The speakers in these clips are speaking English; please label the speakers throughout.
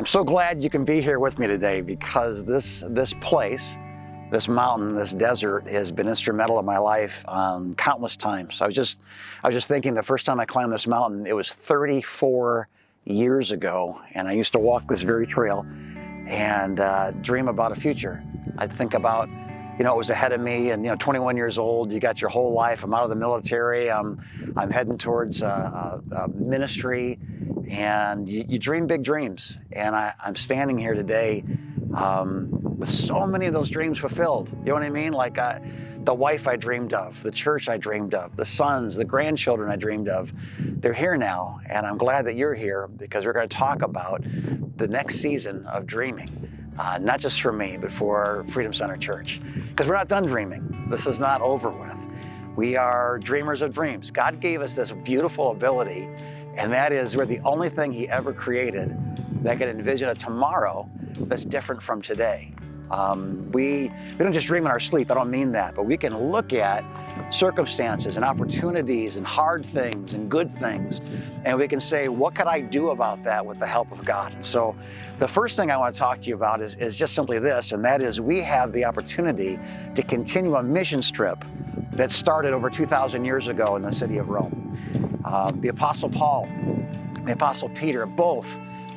Speaker 1: I'm so glad you can be here with me today because this place, this mountain, this desert has been instrumental in my life countless times. I was just thinking the first time I climbed this mountain, it was 34 years ago, and I used to walk this very trail and dream about a future. I'd think about, what was ahead of me, and 21 years old, you got your whole life. I'm out of the military. I'm heading towards ministry, and you dream big dreams. And I'm standing here today with so many of those dreams fulfilled. You know what I mean? Like the wife I dreamed of, the church I dreamed of, the sons, the grandchildren I dreamed of. They're here now, and I'm glad that you're here because we're going to talk about the next season of dreaming. Not just for me, but for Freedom Center Church. Because we're not done dreaming. This is not over with. We are dreamers of dreams. God gave us this beautiful ability, and that is we're the only thing He ever created that can envision a tomorrow that's different from today. We don't just dream in our sleep, I don't mean that, but we can look at circumstances and opportunities and hard things and good things, and we can say, what could I do about that with the help of God? And so the first thing I want to talk to you about is just simply this, and that is we have the opportunity to continue a mission trip that started over 2,000 years ago in the city of Rome. The Apostle Paul, the Apostle Peter, both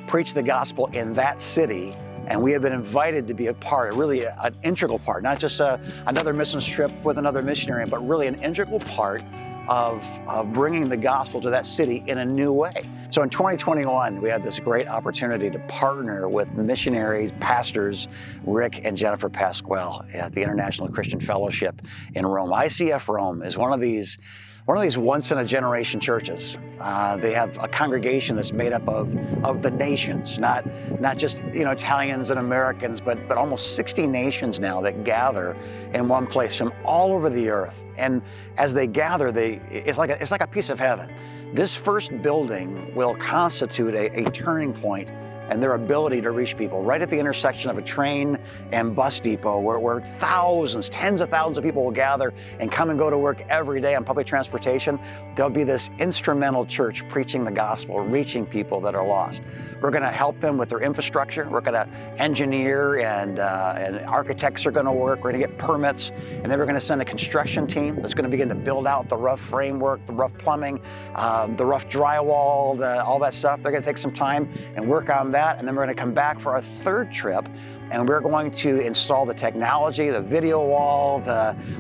Speaker 1: preached the gospel in that city, and we have been invited to be a part, really an integral part, not just another mission trip with another missionary, but really an integral part of bringing the gospel to that city in a new way. So in 2021, we had this great opportunity to partner with missionaries, pastors, Rick and Jennifer Pasquale at the International Christian Fellowship in Rome. ICF Rome is one of these once-in-a-generation churches. They have a congregation that's made up of the nations, not just Italians and Americans, but almost 60 nations now that gather in one place from all over the earth. And as they gather, it's like a piece of heaven. This first building will constitute a turning point and their ability to reach people right at the intersection of a train and bus depot where thousands, tens of thousands of people will gather and come and go to work every day on public transportation. There'll be this instrumental church preaching the gospel, reaching people that are lost. We're going to help them with their infrastructure. We're going to engineer and architects are going to work. We're going to get permits, and then we're going to send a construction team that's going to begin to build out the rough framework, the rough plumbing, the rough drywall, all that stuff. They're going to take some time and work on that, and then we're going to come back for our third trip, and we're going to install the technology, the video wall,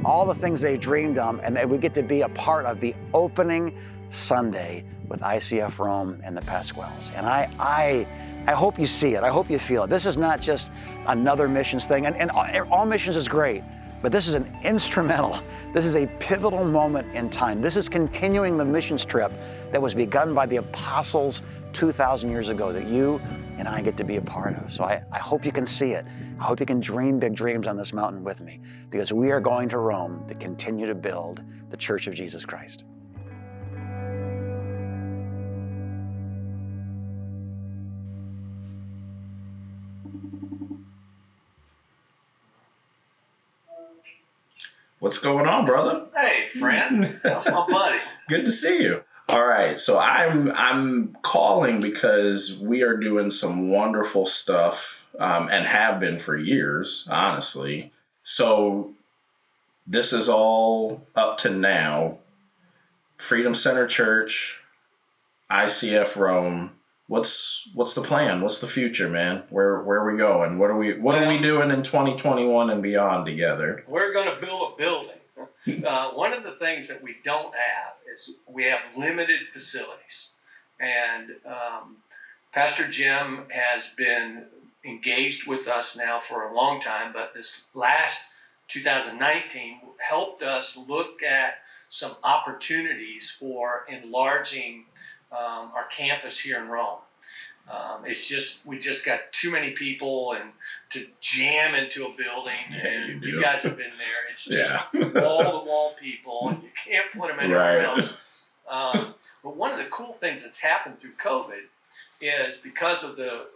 Speaker 1: all the things they dreamed of, and that we get to be a part of the opening Sunday with ICF Rome and the Pasquales. And I hope you see it. I hope you feel it. This is not just another missions thing, and all missions is great, but this is an instrumental. This is a pivotal moment in time. This is continuing the missions trip that was begun by the apostles 2,000 years ago that you and I get to be a part of. So I hope you can see it. I hope you can dream big dreams on this mountain with me, because we are going to Rome to continue to build the Church of Jesus Christ.
Speaker 2: What's going on, brother?
Speaker 3: Hey, friend. How's my buddy?
Speaker 2: Good to see you. All right, so I'm calling because we are doing some wonderful stuff and have been for years, honestly. So this is all up to now. Freedom Center Church, ICF Rome. What's the plan? What's the future, man? Where are we going? What are we doing in 2021 and beyond together?
Speaker 3: We're going to build a building. One of the things that we don't have is we have limited facilities. And Pastor Jim has been engaged with us now for a long time, but this last 2019 helped us look at some opportunities for enlarging our campus here in Rome. We just got too many people and to jam into a building, and you guys have been there. It's just wall-to-wall people, and you can't put them anywhere else. But one of the cool things that's happened through COVID is because of the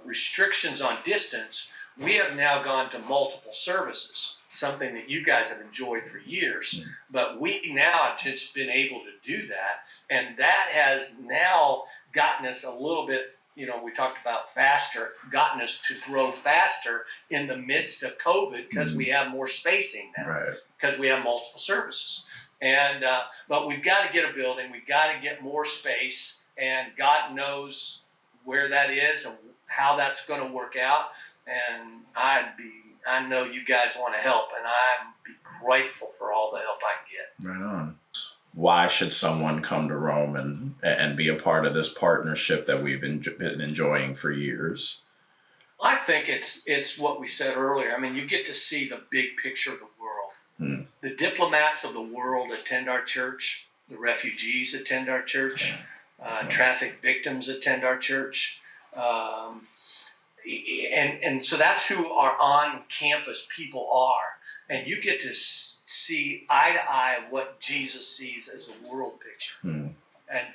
Speaker 3: restrictions on distance, we have now gone to multiple services, something that you guys have enjoyed for years. But we now have just been able to do that, and that has now gotten us a little bit we talked about faster, gotten us to grow faster in the midst of COVID because we have more spacing now,
Speaker 2: Right.
Speaker 3: because we have multiple services. And but we've got to get a building, we've got to get more space, and God knows where that is and how that's going to work out. And I know you guys want to help, and I'm be grateful for all the help I can get.
Speaker 2: Right on. Why should someone come to Rome and be a part of this partnership that we've been enjoying for years?
Speaker 3: I think it's what we said earlier. I mean, you get to see the big picture of the world. The diplomats of the world attend our church. The refugees attend our church. Traffic victims attend our church. And so that's who our on-campus people are. And you get to see eye to eye what Jesus sees as a world picture. And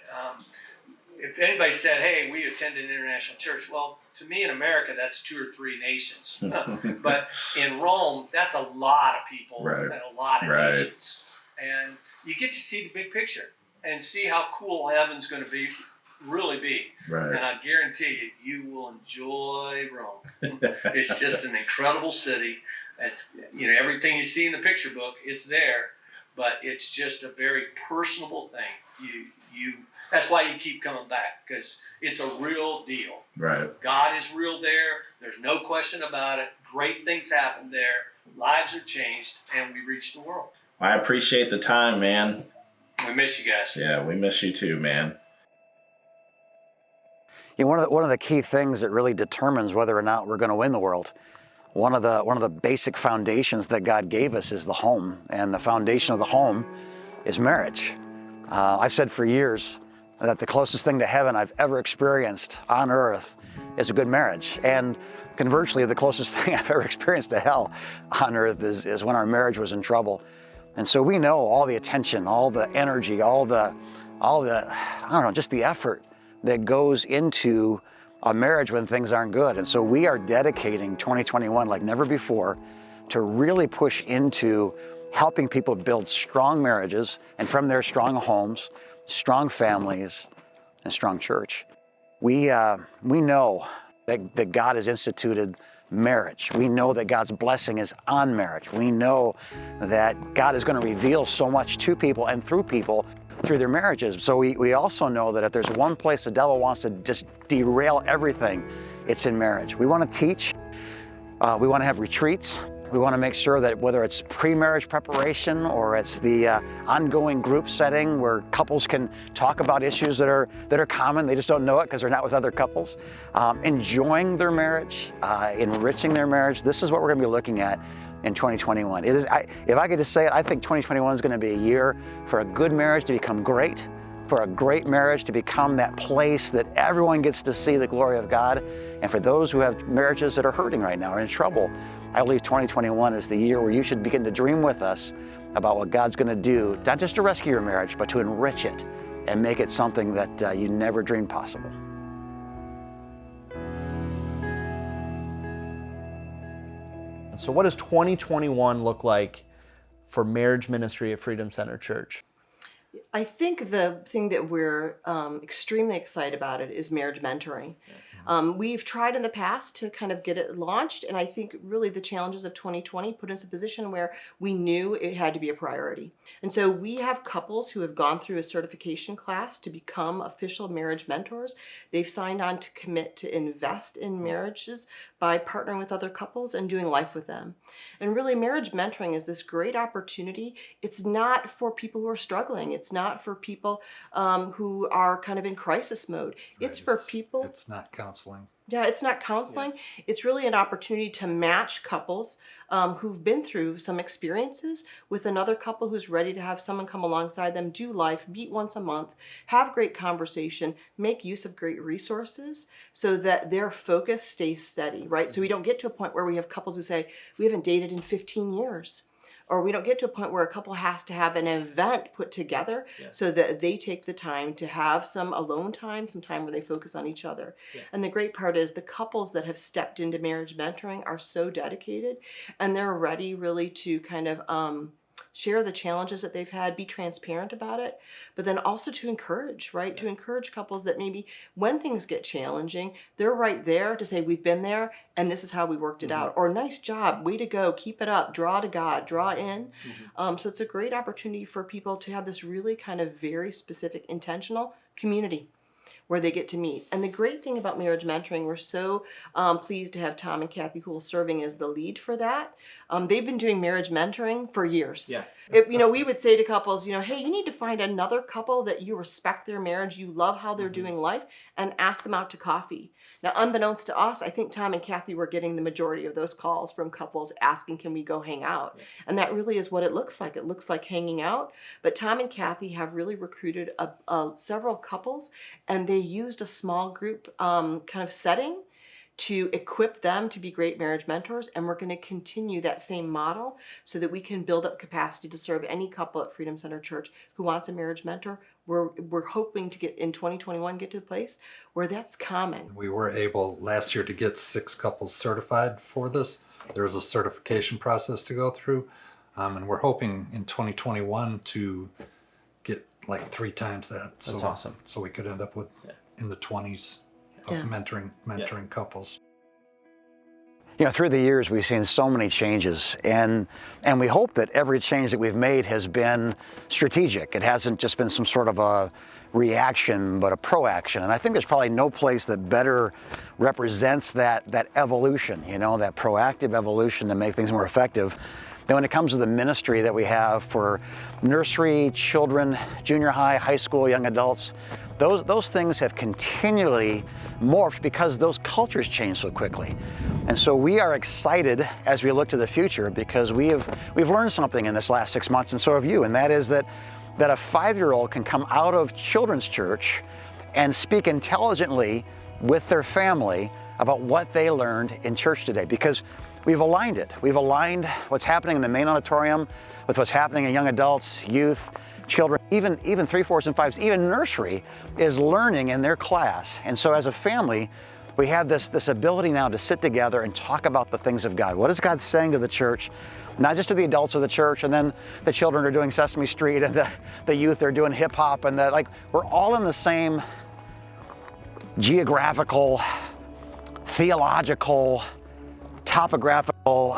Speaker 3: if anybody said, hey, we attend an international church, well, to me in America, that's 2 or 3 nations. But in Rome, that's a lot of people and a lot of nations. And you get to see the big picture and see how cool heaven's going to really be.
Speaker 2: Right.
Speaker 3: And I guarantee you will enjoy Rome. It's just an incredible city. It's, everything you see in the picture book, it's there, but it's just a very personable thing. That's why you keep coming back, because it's a real deal.
Speaker 2: Right.
Speaker 3: God is real there. There's no question about it. Great things happen there. Lives are changed, and we reach the world.
Speaker 2: I appreciate the time, man.
Speaker 3: We miss you guys.
Speaker 2: Yeah, we miss you too, man.
Speaker 1: One of the key things that really determines whether or not we're going to win the world, one of the basic foundations that God gave us is the home, and the foundation of the home is marriage. I've said for years that the closest thing to heaven I've ever experienced on earth is a good marriage, and conversely, the closest thing I've ever experienced to hell on earth is when our marriage was in trouble. And so we know all the attention, all the energy, all the I don't know, just the effort that goes into a marriage when things aren't good. And so we are dedicating 2021 like never before to really push into helping people build strong marriages, and from there, strong homes, strong families, and strong church. We know that God has instituted marriage. We know that God's blessing is on marriage. We know that God is going to reveal so much to people and through people through their marriages. So we also know that if there's one place the devil wants to just derail everything, it's in marriage. We want to teach. We want to have retreats. We want to make sure that whether it's pre-marriage preparation or it's the ongoing group setting where couples can talk about issues that are common, they just don't know it because they're not with other couples, enjoying their marriage, enriching their marriage. This is what we're going to be looking at in 2021. If I could just say it, I think 2021 is going to be a year for a good marriage to become great, for a great marriage to become that place that everyone gets to see the glory of God, and for those who have marriages that are hurting right now or in trouble, I believe 2021 is the year where you should begin to dream with us about what God's going to do, not just to rescue your marriage, but to enrich it and make it something that you never dreamed possible.
Speaker 4: So what does 2021 look like for marriage ministry at Freedom Center Church?
Speaker 5: I think the thing that we're extremely excited about it is marriage mentoring. We've tried in the past to kind of get it launched, and I think really the challenges of 2020 put us in a position where we knew it had to be a priority. And so we have couples who have gone through a certification class to become official marriage mentors. They've signed on to commit to invest in marriages by partnering with other couples and doing life with them. And really, marriage mentoring is this great opportunity. It's not for people who are struggling. It's not for people who are kind of in crisis mode. It's for people.
Speaker 6: It's not counseling.
Speaker 5: Yeah, it's not counseling. Yeah. It's really an opportunity to match couples who've been through some experiences with another couple who's ready to have someone come alongside them, do life, meet once a month, have great conversation, make use of great resources so that their focus stays steady, right? So we don't get to a point where we have couples who say, we haven't dated in 15 years. Or we don't get to a point where a couple has to have an event put together so that they take the time to have some alone time, some time where they focus on each other. Yeah. And the great part is the couples that have stepped into marriage mentoring are so dedicated, and they're ready really to kind of share the challenges that they've had, be transparent about it, but then also to encourage, right? To encourage couples that maybe when things get challenging, they're right there to say, we've been there and this is how we worked it out. Or nice job, way to go, keep it up, draw to God, draw in. So it's a great opportunity for people to have this really kind of very specific, intentional community where they get to meet. And the great thing about marriage mentoring, we're so pleased to have Tom and Kathy Houle serving as the lead for that. They've been doing marriage mentoring for years.
Speaker 4: Yeah.
Speaker 5: We would say to couples, hey, you need to find another couple that you respect their marriage, you love how they're doing life, and ask them out to coffee. Now, unbeknownst to us, I think Tom and Kathy were getting the majority of those calls from couples asking, can we go hang out? Yeah. And that really is what it looks like. It looks like hanging out. But Tom and Kathy have really recruited several couples, and they used a small group kind of setting to equip them to be great marriage mentors. And we're going to continue that same model so that we can build up capacity to serve any couple at Freedom Center Church who wants a marriage mentor. We're hoping to get in 2021, get to the place where that's common.
Speaker 6: We were able last year to get 6 couples certified for this. There's a certification process to go through. And we're hoping in 2021 to get like 3 times that.
Speaker 4: That's awesome.
Speaker 6: So we could end up with in the 20s of mentoring couples.
Speaker 1: Through the years, we've seen so many changes, and we hope that every change that we've made has been strategic. It hasn't just been some sort of a reaction, but a proaction. And I think there's probably no place that better represents that evolution, that proactive evolution to make things more effective. And when it comes to the ministry that we have for nursery, children, junior high, high school, young adults, those things have continually morphed because those cultures change so quickly. And so we are excited as we look to the future because we've learned something in this last 6 months, and so have you, and that is that a 5-year-old can come out of children's church and speak intelligently with their family about what they learned in church today, because we've aligned it. We've aligned what's happening in the main auditorium with what's happening in young adults, youth, children, even 3, 4s, and 5s, even nursery is learning in their class. And so as a family, we have this ability now to sit together and talk about the things of God. What is God saying to the church? Not just to the adults of the church, and then the children are doing Sesame Street, and the youth are doing hip hop, and we're all in the same geographical, theological, topographical,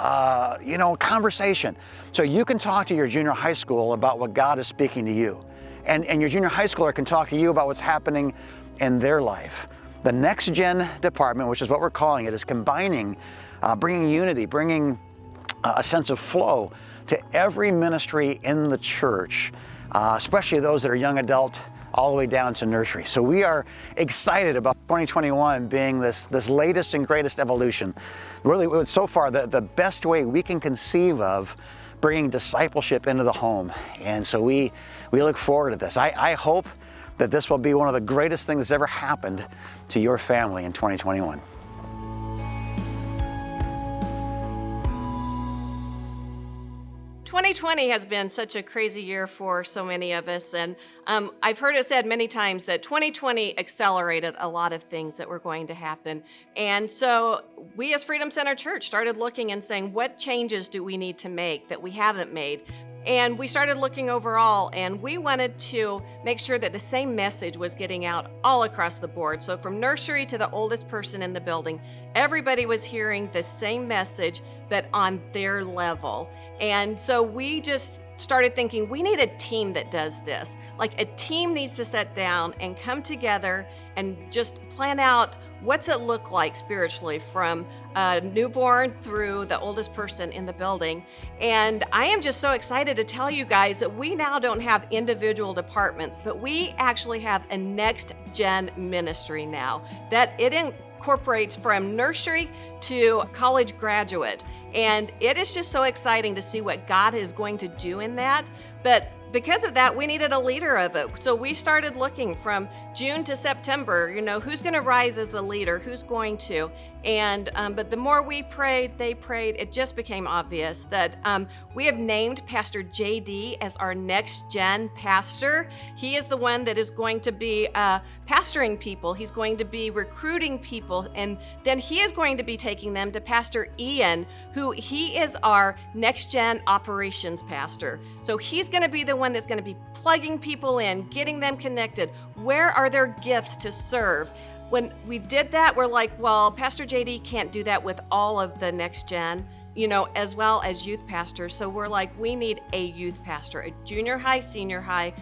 Speaker 1: conversation. So you can talk to your junior high school about what God is speaking to you. And your junior high schooler can talk to you about what's happening in their life. The Next Gen department, which is what we're calling it, is combining, bringing unity, bringing a sense of flow to every ministry in the church, especially those that are young adult all the way down to nursery. So we are excited about 2021 being this latest and greatest evolution. Really, so far, the best way we can conceive of bringing discipleship into the home. And so we look forward to this. I hope that this will be one of the greatest things that's ever happened to your family in 2021.
Speaker 7: "2020 has been such a crazy year for so many of us, and I've heard it said many times that 2020 accelerated a lot of things that were going to happen. And so we as Freedom Center Church started looking and saying, what changes do we need to make that we haven't made? And we started looking overall, and we wanted to make sure that the same message was getting out all across the board. So from nursery to the oldest person in the building, everybody was hearing the same message, but on their level. And so we just started thinking, we need a team that does this. Like, a team needs to sit down and come together and just plan out what's it look like spiritually from a newborn through the oldest person in the building. And I am just so excited to tell you guys that we now don't have individual departments, but we actually have a Next Gen ministry now that it incorporates from nursery to college graduate. And it is just so exciting to see what God is going to do in that. But because of that, we needed a leader of it. So we started looking from June to September, who's going to rise as the leader, who's going to. And but the more we prayed, they prayed, it just became obvious that we have named Pastor JD as our next gen pastor. He is the one that is going to be pastoring people. He's going to be recruiting people, and then he is going to be taking them to Pastor Ian, who he is our next gen operations pastor. So he's going to be the one that's going to be plugging people in, getting them connected. Where are their gifts to serve? When we did that, we're like, well, Pastor JD can't do that with all of the next gen, as well as youth pastors. So we're like, we need a youth pastor, a junior high, senior high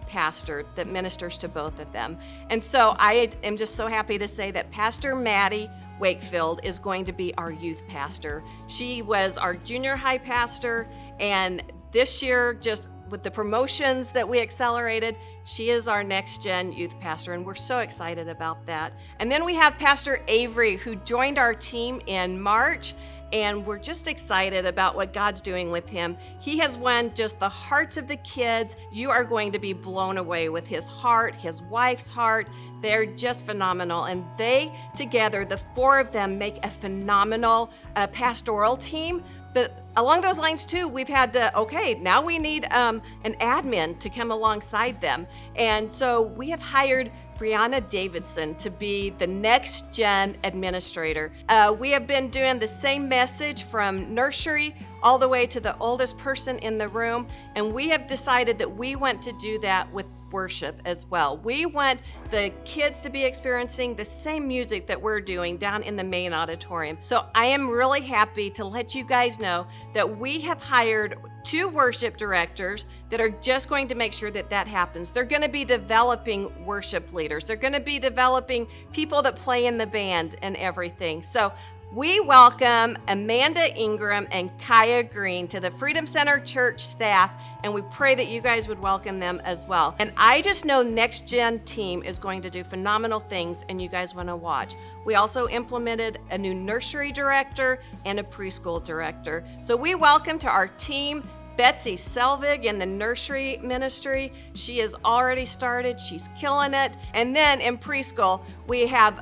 Speaker 7: pastor that ministers to both of them. And so I am just so happy to say that Pastor Maddie Wakefield is going to be our youth pastor. She was our junior high pastor, and this year, just with the promotions that we accelerated, she is our next gen youth pastor, and we're so excited about that. And then we have Pastor Avery, who joined our team in March, and we're just excited about what God's doing with him. He has won just the hearts of the kids. You are going to be blown away with his heart, his wife's heart. They're just phenomenal, and they together, the four of them, make a phenomenal pastoral team. But along those lines too, we've had to, now we need an admin to come alongside them. And so we have hired Brianna Davidson to be the next gen administrator. We have been doing the same message from nursery all the way to the oldest person in the room. And we have decided that we want to do that with worship as well. We want the kids to be experiencing the same music that we're doing down in the main auditorium. So I am really happy to let you guys know that we have hired 2 worship directors that are just going to make sure that that happens. They're going to be developing worship leaders. They're going to be developing people that play in the band and everything. So we welcome Amanda Ingram and Kaya Green to the Freedom Center Church staff, and we pray that you guys would welcome them as well. And I just know Next Gen team is going to do phenomenal things, and you guys want to watch. We also implemented a new nursery director and a preschool director. So we welcome to our team Betsy Selvig in the nursery ministry. She has already started. She's killing it. And then in preschool, we have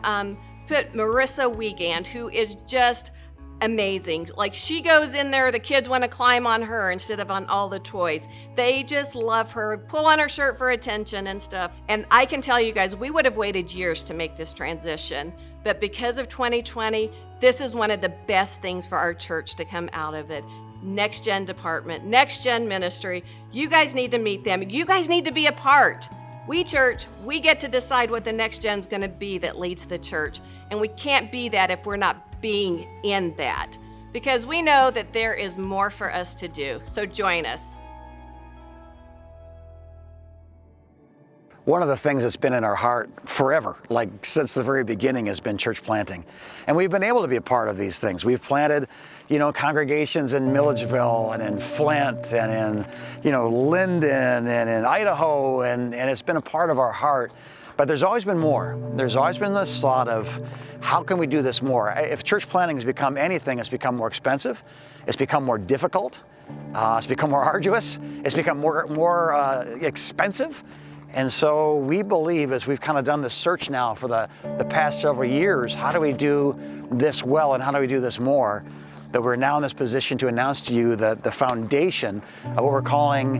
Speaker 7: put Marissa Wiegand, who is just amazing. Like, she goes in there, the kids want to climb on her instead of on all the toys. They just love her, pull on her shirt for attention and stuff. And I can tell you guys, we would have waited years to make this transition. But because of 2020, this is one of the best things for our church to come out of it. Next Gen department, Next Gen ministry. You guys need to meet them. You guys need to be a part. We church, we get to decide what the next gen's going to be that leads the church. And we can't be that if we're not being in that. Because we know that there is more for us to do. So join us.
Speaker 1: One of the things that's been in our heart forever, like since the very beginning, has been church planting. And we've been able to be a part of these things. We've planted, congregations in Milledgeville and in Flint and in, Linden and in Idaho, and it's been a part of our heart. But there's always been more. There's always been this thought of, how can we do this more? If church planting has become anything, it's become more expensive, it's become more difficult, it's become more arduous, it's become more expensive. And so we believe, as we've kind of done the search now for the past several years, how do we do this well and how do we do this more, that we're now in this position to announce to you the foundation of what we're calling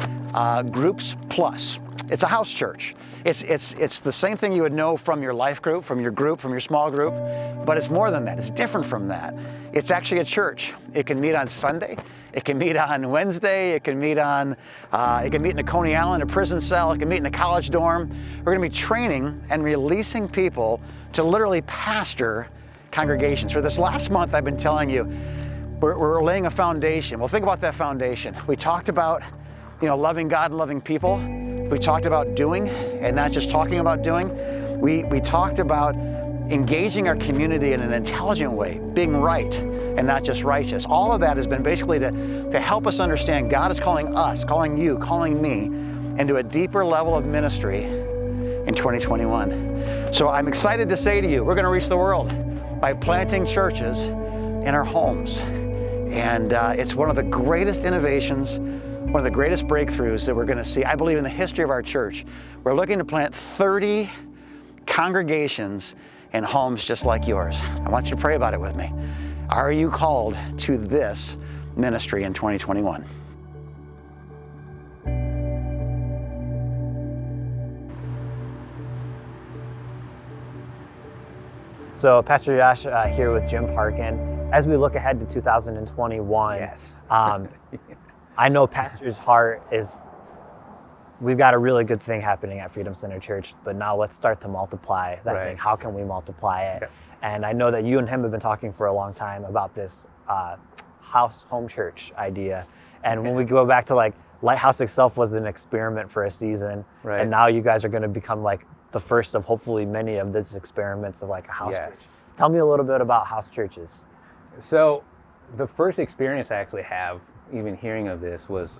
Speaker 1: Groups Plus. It's a house church. It's the same thing you would know from your life group, from your group, from your small group, but it's more than that. It's different from that. It's actually a church. It can meet on Sunday. It can meet on Wednesday. It can meet in a Coney Island, a prison cell. It can meet in a college dorm. We're going to be training and releasing people to literally pastor congregations. For this last month, I've been telling you, we're laying a foundation. Well, think about that foundation. We talked about, loving God and loving people. We talked about doing and not just talking about doing. We talked about engaging our community in an intelligent way, being right and not just righteous. All of that has been basically to help us understand God is calling us, calling you, calling me into a deeper level of ministry in 2021. So I'm excited to say to you, we're going to reach the world by planting churches in our homes. And it's one of the greatest innovations one of the greatest breakthroughs that we're going to see, I believe, in the history of our church. We're looking to plant 30 congregations in homes just like yours. I want you to pray about it with me. Are you called to this ministry in 2021?
Speaker 8: So Pastor Josh here with Jim Parkin. As we look ahead to 2021,
Speaker 9: Yes.
Speaker 8: I know Pastor's heart is, we've got a really good thing happening at Freedom Center Church, but now let's start to multiply that
Speaker 9: Right.
Speaker 8: thing. How can we multiply it?
Speaker 9: Yep.
Speaker 8: And I know that you and him have been talking for a long time about this house home church idea. And when we go back to like Lighthouse itself was an experiment for a season,
Speaker 9: Right.
Speaker 8: and now you guys are going to become like the first of hopefully many of these experiments of like a house church.
Speaker 9: Yes.
Speaker 8: Tell me a little bit about house churches.
Speaker 9: So the first experience I actually have, even hearing of this, was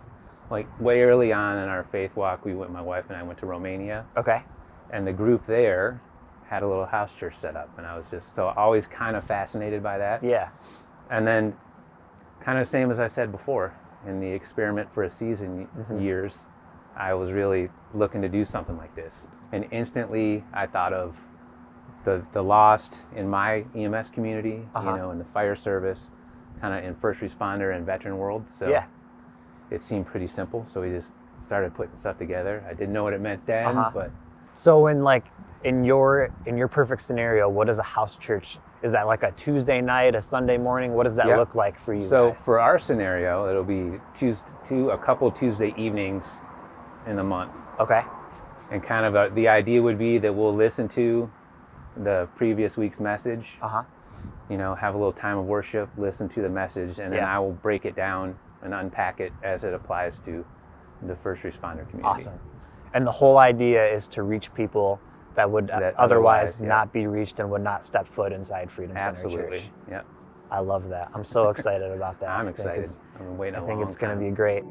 Speaker 9: like way early on in our faith walk. My wife and I went to Romania,
Speaker 8: Okay.
Speaker 9: and the group there had a little house church set up, and I was just so always kind of fascinated by that.
Speaker 8: Yeah.
Speaker 9: And then, kind of same as I said before, in the experiment for a season years, I was really looking to do something like this, and instantly I thought of the lost in my EMS community,
Speaker 8: Uh-huh.
Speaker 9: you know, in the fire service, kind of in first responder and veteran world. So
Speaker 8: Yeah.
Speaker 9: it seemed pretty simple. So we just started putting stuff together. I didn't know what it meant then,
Speaker 8: Uh-huh.
Speaker 9: but
Speaker 8: So in your perfect scenario, what is a house church? Is that like a Tuesday night, a Sunday morning? What does that
Speaker 9: Yeah.
Speaker 8: look like for you
Speaker 9: so
Speaker 8: guys?
Speaker 9: for our scenario, it'll be a couple Tuesday evenings in the month.
Speaker 8: Okay.
Speaker 9: And kind of the idea would be that we'll listen to the previous week's message,
Speaker 8: Uh-huh.
Speaker 9: you know, have a little time of worship, listen to the message, and then
Speaker 8: Yeah.
Speaker 9: I will break it down and unpack it as it applies to the first responder community.
Speaker 8: Awesome. And the whole idea is to reach people that would
Speaker 9: That
Speaker 8: otherwise
Speaker 9: otherwise, yeah.
Speaker 8: not be reached and would not step foot inside Freedom Center
Speaker 9: Absolutely.
Speaker 8: Church.
Speaker 9: Yep.
Speaker 8: I love that. I'm so excited about that.
Speaker 9: I'm
Speaker 8: I think
Speaker 9: excited.
Speaker 8: it's-
Speaker 9: I've been waiting
Speaker 8: I
Speaker 9: a
Speaker 8: think
Speaker 9: long
Speaker 8: it's going to
Speaker 9: time.
Speaker 8: be great.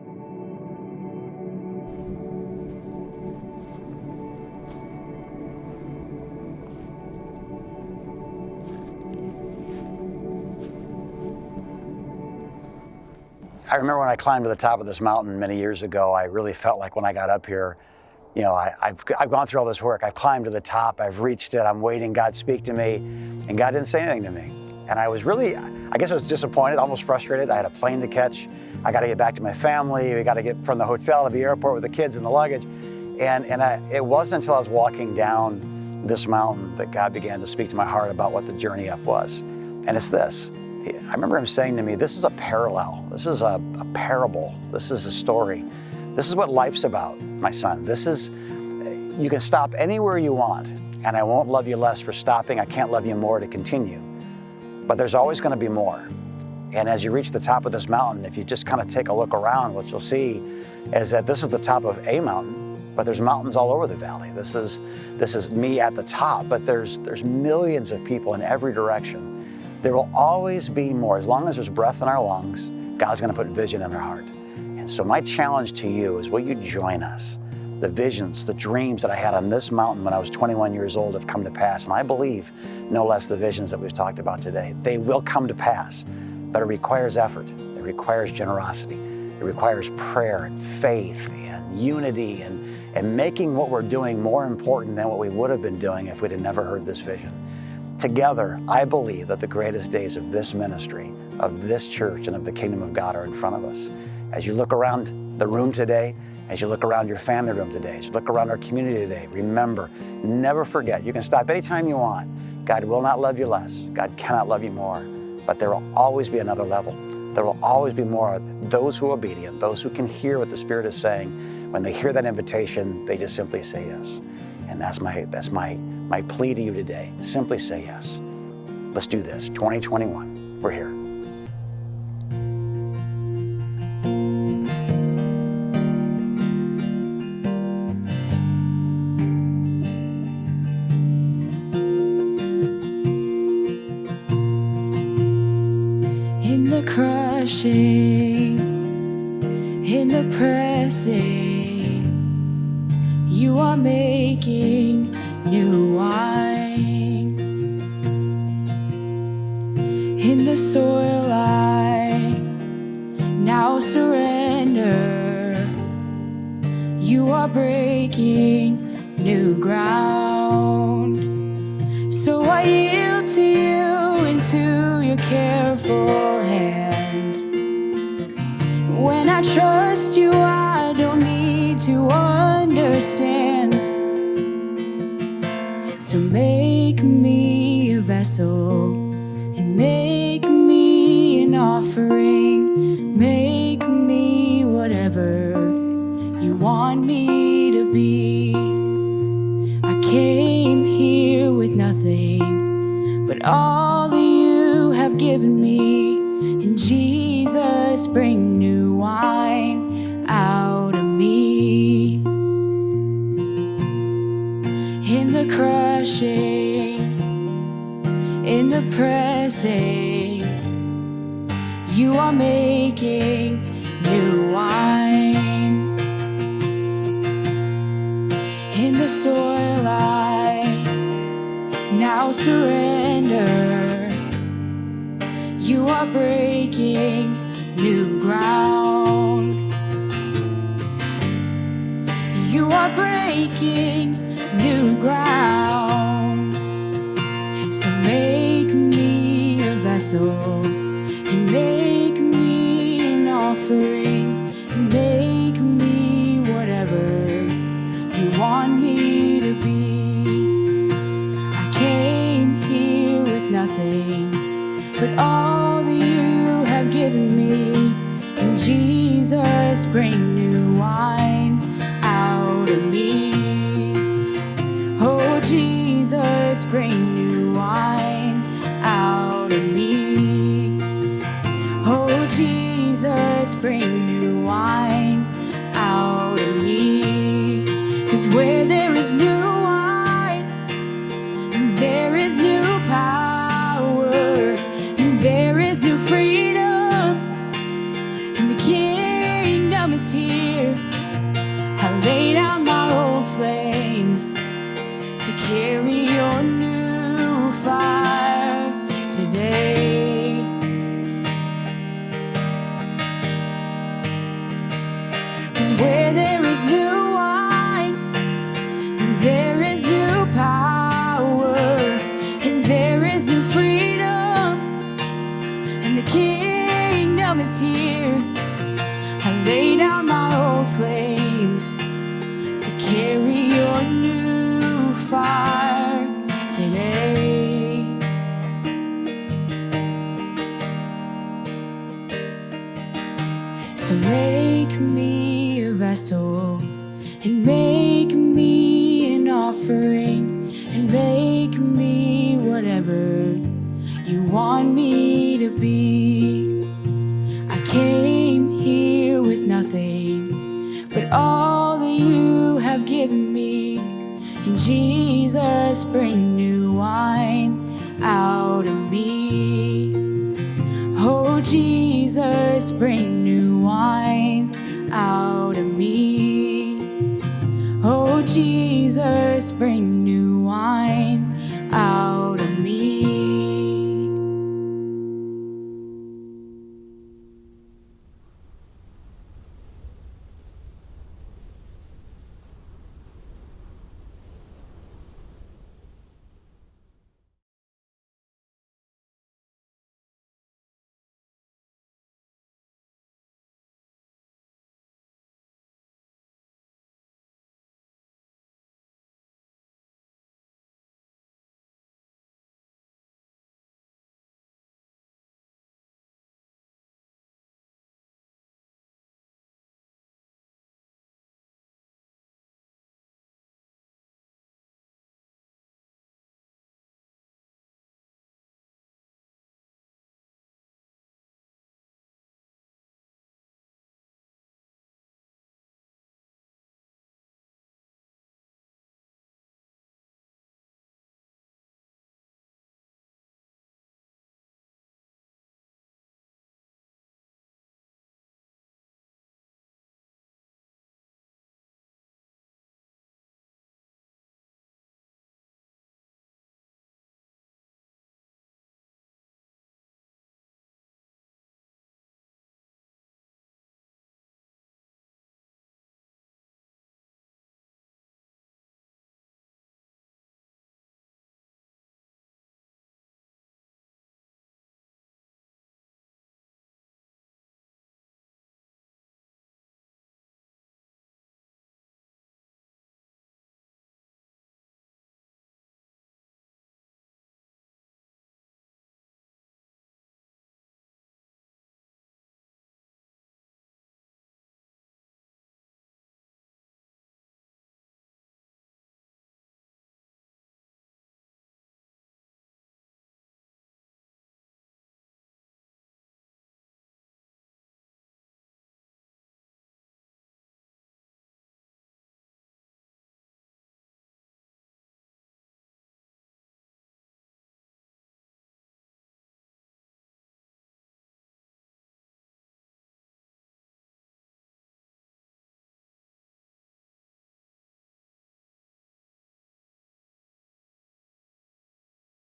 Speaker 1: I remember when I climbed to the top of this mountain many years ago, I really felt like when I got up here, you know, I've gone through all this work. I've climbed to the top, I've reached it, I'm waiting, God speak to me, and God didn't say anything to me. And I was really, I guess I was disappointed, almost frustrated. I had a plane to catch. I got to get back to my family. We got to get from the hotel to the airport with the kids and the luggage. It wasn't until I was walking down this mountain that God began to speak to my heart about what the journey up was. And it's this. I remember him saying to me, this is a parallel. This is a parable. This is a story. This is what life's about, my son. You can stop anywhere you want, and I won't love you less for stopping. I can't love you more to continue. But there's always going to be more. And as you reach the top of this mountain, if you just kind of take a look around, what you'll see is that this is the top of a mountain, but there's mountains all over the valley. This is me at the top, but there's millions of people in every direction. There will always be more. As long as there's breath in our lungs, God's going to put vision in our heart. And so my challenge to you is, will you join us? The visions, the dreams that I had on this mountain when I was 21 years old have come to pass. And I believe no less the visions that we've talked about today. They will come to pass, but it requires effort. It requires generosity. It requires prayer and faith and unity and making what we're doing more important than what we would have been doing if we'd have never heard this vision. Together, I believe that the greatest days of this ministry, of this church, and of the kingdom of God are in front of us. As you look around the room today, as you look around your family room today, as you look around our community today, remember, never forget, you can stop anytime you want. God will not love you less. God cannot love you more. But there will always be another level. There will always be more. Those who are obedient, those who can hear what the Spirit is saying, when they hear that invitation, they just simply say yes. And that's my plea to you today. Simply say yes. Let's do this. 2021, we're here.
Speaker 10: In the crushing, in the pressing, you are making new wine. the soil I now surrender. are breaking new ground. So I yield to you into your careful hand. When I trust you, I don't need to understand. So make me a vessel and make me an offering. Make me whatever you want me to be. I came here with nothing but all that you have given me. And Jesus, bring new wine out of me. In the crushing, in the pressing, you are making new wine. In the soil I now surrender, you are breaking new ground. You are breaking new ground. So make me a vessel and make me an offering. Make me whatever you want me to be. I came here with nothing but all that you have given me. And Jesus, bring new wine out of me. Oh Jesus, bring new wine out of me. Oh Jesus, bring new wine out of me. 'Cause where there is new wine, there is new power, and there is new freedom, and the kingdom is here. I lay down my old flames to carry your new fire today. 'Cause where there is new wine, there is new power, and there is new freedom, and the kingdom is here. I lay down my old flames to carry your new fire today. So make me a vessel and make me an offering, and make me whatever you want me to be. I came here with nothing but all that you have given me. And Jesus, bring new wine out